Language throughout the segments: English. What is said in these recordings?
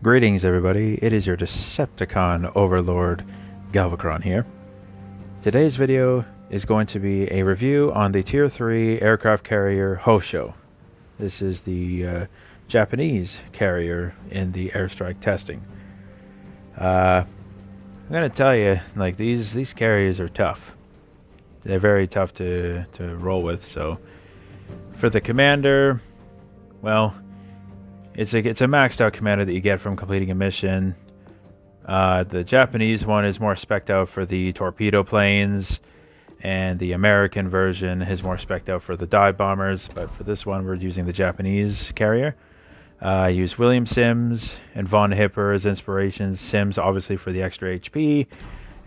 Greetings everybody, it is your Decepticon Overlord Galvacron here. Today's video is going to be a review on the Tier 3 aircraft carrier Hosho. This is the Japanese carrier in the airstrike testing. I'm gonna tell you, like these carriers are tough. They're very tough to roll with. So for the commander, well, it's a maxed out commander that you get from completing a mission. The Japanese one is more spec'd out for the torpedo planes, and the American version is more spec'd out for the dive bombers. But for this one, we're using the Japanese carrier. I use William Sims and Von Hipper as inspirations. Sims obviously for the extra HP,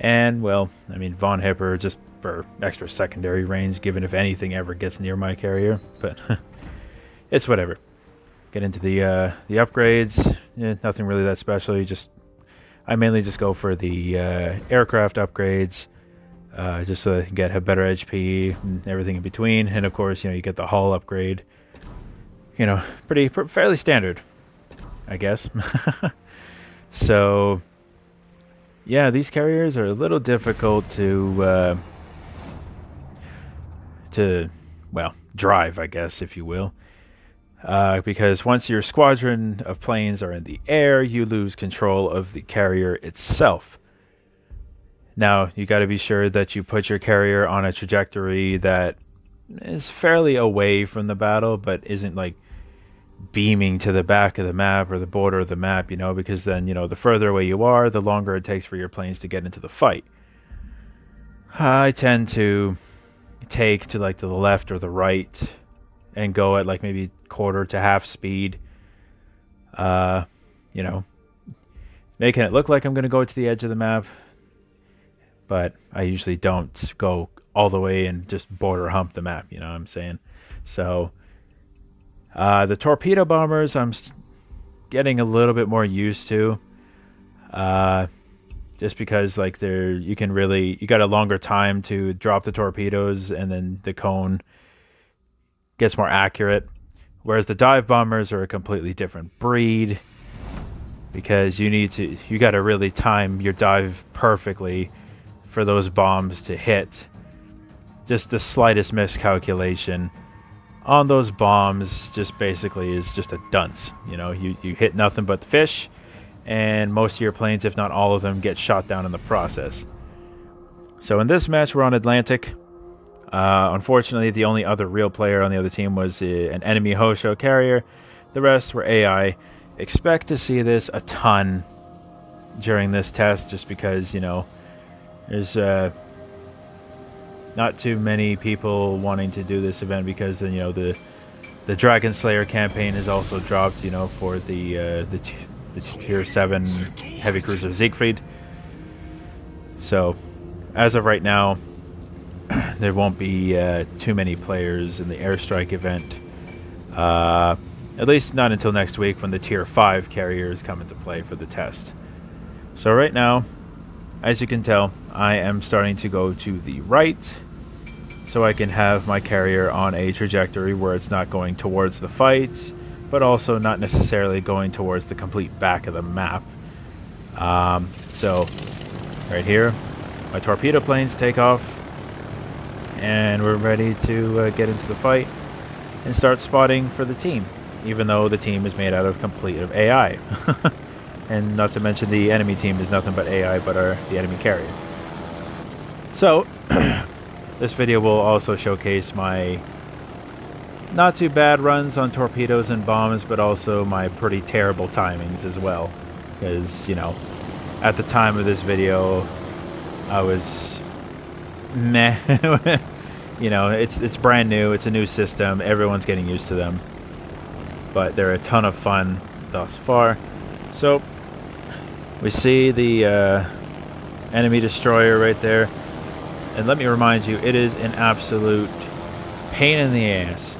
and well, I mean Von Hipper just for extra secondary range, given if anything ever gets near my carrier. But it's whatever. Get into the upgrades. Nothing really that special. I mainly just go for the aircraft upgrades, just so I can have better HP and everything in between. And of course, you get the hull upgrade. Fairly standard, I guess. So, yeah, these carriers are a little difficult to drive, I guess, if you will. Because once your squadron of planes are in the air, you lose control of the carrier itself. Now, you got to be sure that you put your carrier on a trajectory that is fairly away from the battle, but isn't like beaming to the back of the map or the border of the map, because then, the further away you are, the longer it takes for your planes to get into the fight. I tend to take to the left or the right and go at maybe quarter to half speed, making it look like I'm going to go to the edge of the map, but I usually don't go all the way and just border hump the map, you know what I'm saying? So the torpedo bombers I'm getting a little bit more used to, just because you got a longer time to drop the torpedoes, and then the cone gets more accurate. Whereas the dive bombers are a completely different breed, because you got to really time your dive perfectly for those bombs to hit. Just the slightest miscalculation on those bombs just basically is just a dunce. You hit nothing but the fish, and most of your planes, if not all of them, get shot down in the process. So in this match, we're on Atlantic. Unfortunately, the only other real player on the other team was an enemy Hosho carrier. The rest were AI. Expect to see this a ton during this test, just because, there's not too many people wanting to do this event, because then, the Dragon Slayer campaign is also dropped, for the Tier 7 heavy cruiser Siegfried. So, as of right now, there won't be too many players in the airstrike event, at least not until next week, when the Tier 5 carriers come into play for the test. So right now, as you can tell, I am starting to go to the right, so I can have my carrier on a trajectory where it's not going towards the fight, but also not necessarily going towards the complete back of the map. So right here, my torpedo planes take off, and we're ready to get into the fight and start spotting for the team, even though the team is made out of AI. And not to mention the enemy team is nothing but AI, but the enemy carrier. So this video will also showcase my not too bad runs on torpedoes and bombs, but also my pretty terrible timings as well, because at the time of this video I was meh. It's brand new, it's a new system, everyone's getting used to them, but they're a ton of fun thus far. So we see the enemy destroyer right there, and let me remind you, it is an absolute pain in the ass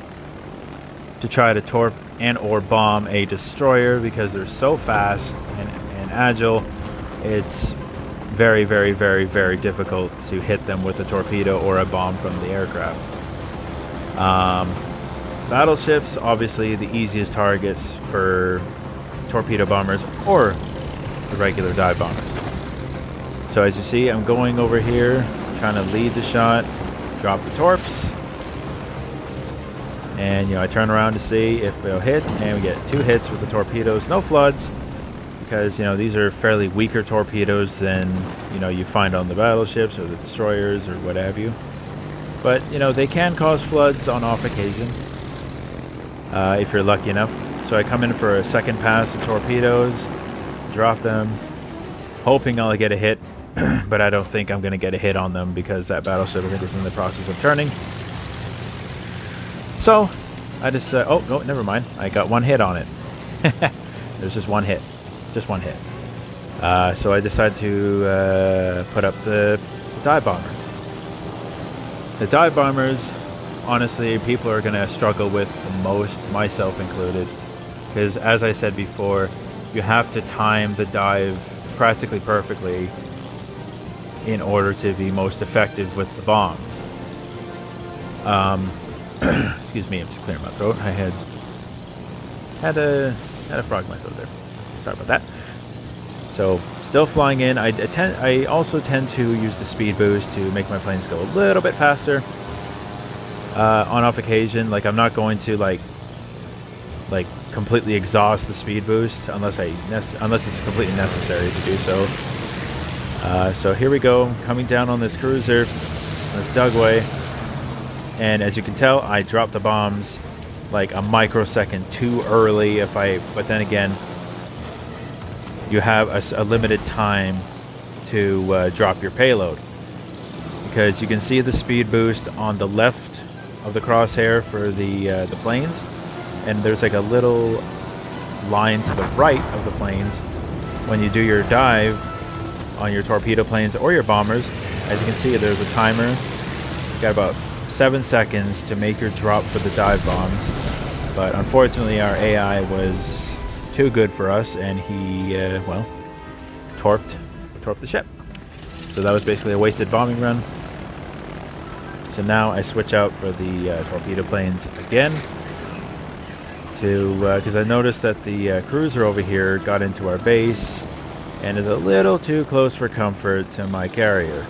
to try to torp and or bomb a destroyer, because they're so fast and agile. It's very, very, very, very difficult to hit them with a torpedo or a bomb from the aircraft. Battleships, obviously the easiest targets for torpedo bombers or the regular dive bombers. So as you see, I'm going over here, trying to lead the shot, drop the torps, and I turn around to see if they'll hit, and we get 2 hits with the torpedoes. No floods, because these are fairly weaker torpedoes than you find on the battleships or the destroyers or what have you. But they can cause floods on off occasion, if you're lucky enough. So I come in for a second pass of torpedoes, drop them, hoping I'll get a hit. But I don't think I'm going to get a hit on them because that battleship, I think, is in the process of turning. So I just oh no, never mind, I got 1 hit on it. There's just 1 hit, so I decided to put up the dive bombers. The dive bombers, honestly, people are going to struggle with the most, myself included, because as I said before, you have to time the dive practically perfectly in order to be most effective with the bomb. Excuse me, I'm just clearing my throat. I had a frog in my throat there. Sorry about that. So still flying in. I also tend to use the speed boost to make my planes go a little bit faster. On off occasion, like I'm not going to like completely exhaust the speed boost unless it's completely necessary to do so. So here we go, coming down on this cruiser, this Dugway, and as you can tell, I dropped the bombs like a microsecond too early. But then again, you have a limited time to drop your payload, because you can see the speed boost on the left of the crosshair for the planes, and there's like a little line to the right of the planes when you do your dive on your torpedo planes or your bombers. As you can see, there's a timer. You got about 7 seconds to make your drop for the dive bombs, but unfortunately our AI was too good for us, and he well, torped the ship. So that was basically a wasted bombing run. So now I switch out for the torpedo planes again, because I noticed that the cruiser over here got into our base and is a little too close for comfort to my carrier.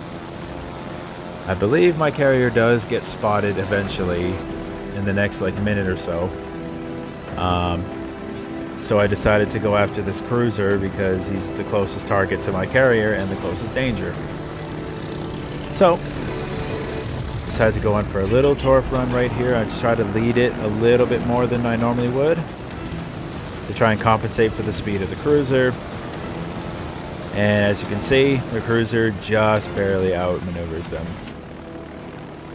I believe my carrier does get spotted eventually in the next minute or so. So I decided to go after this cruiser because he's the closest target to my carrier and the closest danger. So decided to go in for a little torp run right here. I just try to lead it a little bit more than I normally would to try and compensate for the speed of the cruiser. And as you can see, the cruiser just barely outmaneuvers them,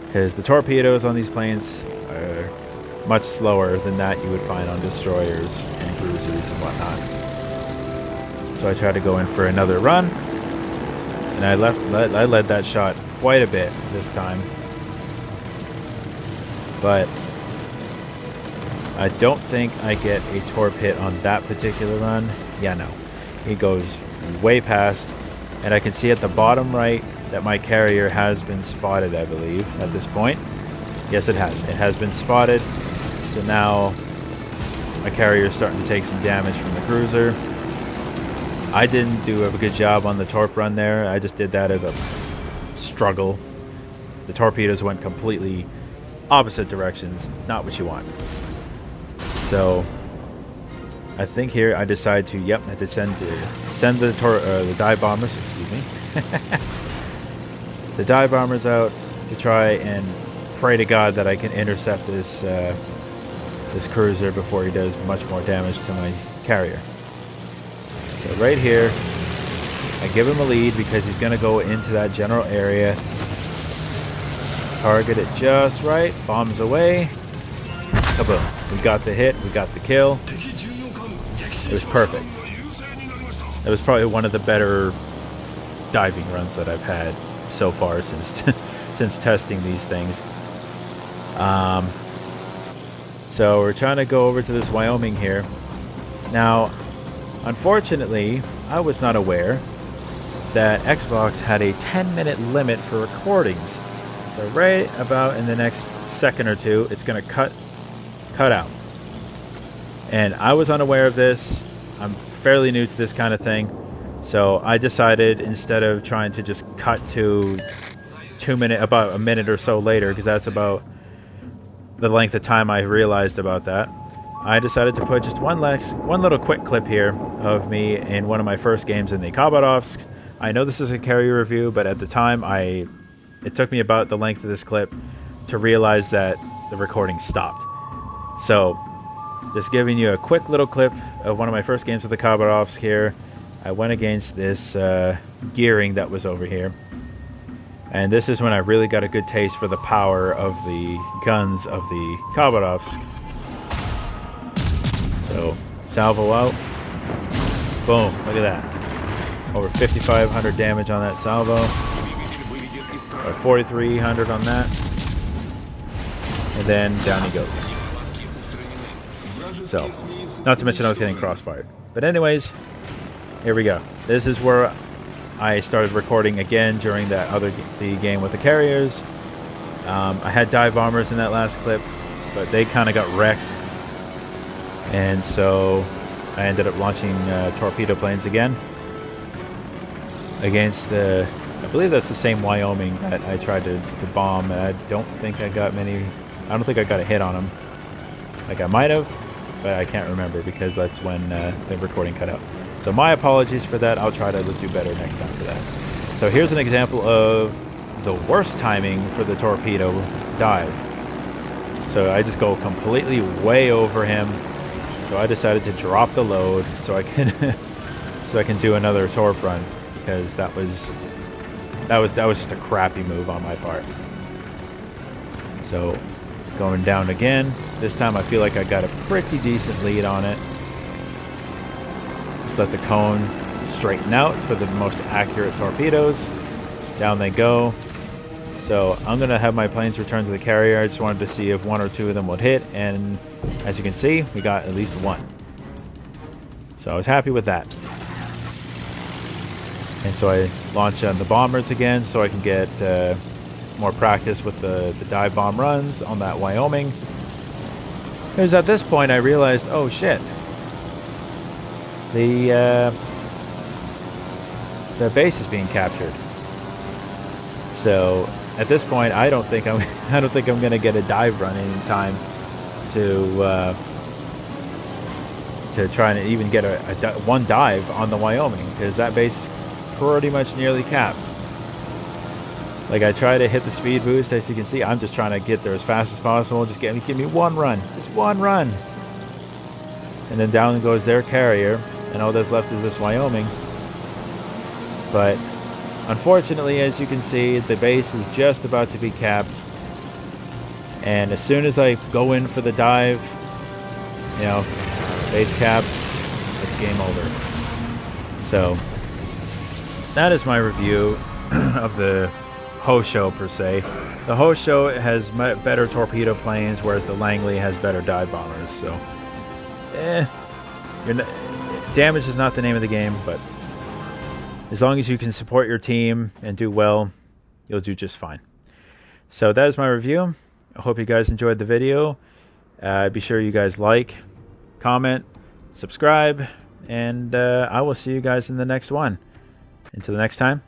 because the torpedoes on these planes are much slower than that you would find on destroyers and cruisers and whatnot. So I tried to go in for another run, and I led that shot quite a bit this time. But I don't think I get a torp hit on that particular run. Yeah, no. He goes way past, and I can see at the bottom right that my carrier has been spotted, I believe, at this point. Yes, it has. It has been spotted. So now my carrier is starting to take some damage from the cruiser. I didn't do a good job on the torp run there. I just did that as a struggle. The torpedoes went completely opposite directions. Not what you want. So I think here I decide to, I had to send the dive bombers, excuse me, the dive bombers out to try and pray to God that I can intercept this this cruiser before he does much more damage to my carrier. So right here, I give him a lead because he's going to go into that general area. Target it just right, bombs away, kaboom. We got the hit, we got the kill. It was perfect. It was probably one of the better diving runs that I've had so far since testing these things. So we're trying to go over to this Wyoming here. Now, unfortunately, I was not aware that Xbox had a 10-minute limit for recordings. So right about in the next second or two, it's going to cut out. And I was unaware of this. I'm fairly new to this kind of thing. So I decided, instead of trying to just cut to about a minute or so later, because that's about the length of time I realized about that, I decided to put just one little quick clip here of me in one of my first games in the Khabarovsk. I know this is a carrier review, but at the time it took me about the length of this clip to realize that the recording stopped. So just giving you a quick little clip of one of my first games with the Khabarovsk here. I went against this gearing that was over here. And this is when I really got a good taste for the power of the guns of the Khabarovsk. So, salvo out. Boom, look at that. Over 5,500 damage on that salvo. Or 4,300 on that. And then down he goes. So, not to mention I was getting crossfired. But anyways, here we go. This is where I started recording again during the game with the carriers. I had dive bombers in that last clip, but they kind of got wrecked. And so I ended up launching torpedo planes again against I believe that's the same Wyoming that I tried to bomb. I don't think I got a hit on him. Like I might have, but I can't remember because that's when the recording cut out. So my apologies for that. I'll try to do better next time for that. So here's an example of the worst timing for the torpedo dive. So I just go completely way over him. So I decided to drop the load so I can do another torp run, because that was just a crappy move on my part. So going down again. This time I feel like I got a pretty decent lead on it. Just let the cone straighten out for the most accurate torpedoes. Down they go. So I'm going to have my planes return to the carrier. I just wanted to see if one or two of them would hit, and as you can see, we got at least one. So I was happy with that. And so I launched on the bombers again so I can get more practice with the dive bomb runs on that Wyoming. Because at this point I realized, oh shit, the base is being captured. So at this point, I don't think I'm going to get a dive run in time to try and even get one dive on the Wyoming, because that base is pretty much nearly capped. Like, I try to hit the speed boost. As you can see, I'm just trying to get there as fast as possible. Just give me one run, just one run. And then down goes their carrier, and all that's left is this Wyoming. But unfortunately, as you can see, the base is just about to be capped. And as soon as I go in for the dive, you know, base caps, it's game over. So that is my review of the Hosho per se. The Hosho has better torpedo planes, whereas the Langley has better dive bombers. So, damage is not the name of the game, but as long as you can support your team and do well, you'll do just fine. So that is my review. I hope you guys enjoyed the video. Be sure you guys like, comment, subscribe, and I will see you guys in the next one. Until the next time,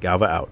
Galva out.